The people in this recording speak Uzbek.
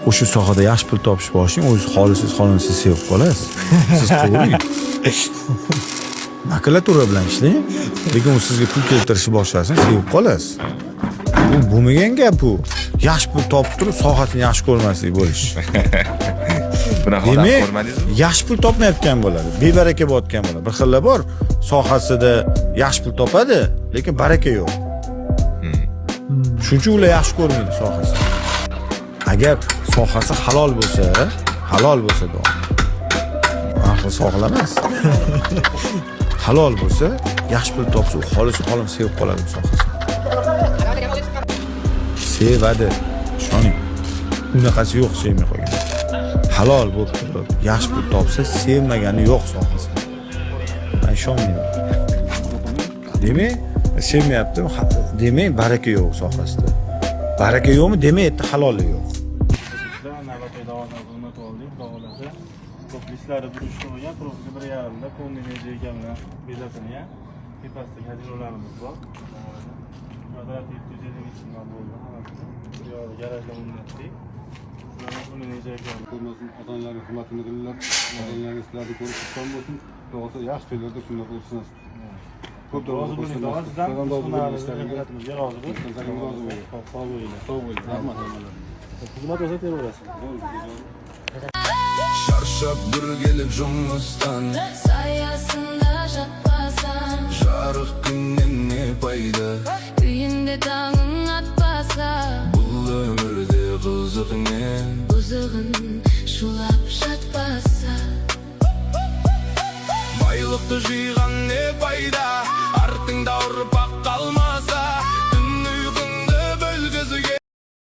o'sha sohada yaxshi pul topishib olishing, o'zingiz xohlasangiz sevib qolasiz. Siz to'g'ri. Makulatura bilan ishlang, lekin u sizga pul keltirishni boshlasin, sevib qolasiz. Bu bo'lmagan gap bu. Yaxshi pul topib turib, sohasini yaxshi ko'rmaslik bo'lish. Bunaqa odam ko'rmadingizmi? Yaxshi pul topmayotgan bo'ladi, bebaraka bo'layotgan bo'ladi. Bir xillar bor, sohasida yaxshi pul topadi, lekin baraka yo'q. Shuning uchun ular yaxshi ko'rmaydi sohasini. Agar sohasi halol bo'lsa aqli sog'lom emas. Halol bo'lsa, yaxshi pul topsa, u xolis sevib qoladi sohasini. Sevadi, ishoning. Unaqasi yo'q sevmay qo'ygan. Halol bo'lib turib, yaxshi pul topsa, sevmagani yo'q sohasini. Men ishonmayman. Demak, sevmayapti, demak baraka yo'q sohasida. Baraka yo'qmi? Demak, halollik yo'q. Navbatdagi davolarni o'rnatib oldik. Xudo ko'pliklari burishga bo'lgan, profilga 1.5 da kombinatsiya ekanlar bezatilgan. Tepasida gazinolarimiz bor. Kvadrat 750 so'mdan bo'ldi. Bu yo'q, garajda o'rnatdik. Ularni kombinatsiya ekan. Ko'rmasin, odamlarga hurmatini qilinglar. Odamlarga sizlarni ko'rib xursand bo'lsin. To'g'risi yaxshi to'ylarda shunaqa bo'lsin. Ko'p rozi bo'ling, sizdan rozi bo'ling. Sog' bo'ling. Rahmat. Xizmat ko'rsataverasiz. Şarşap bir gelip жұмыстан Sayasında жатпасаң жарық күннен не пайда Үйінде таңың атпаса бұл өмірде қызық не Бұзығын шулап жатпаса байлықты жиған не пайда артыңда ұрпақ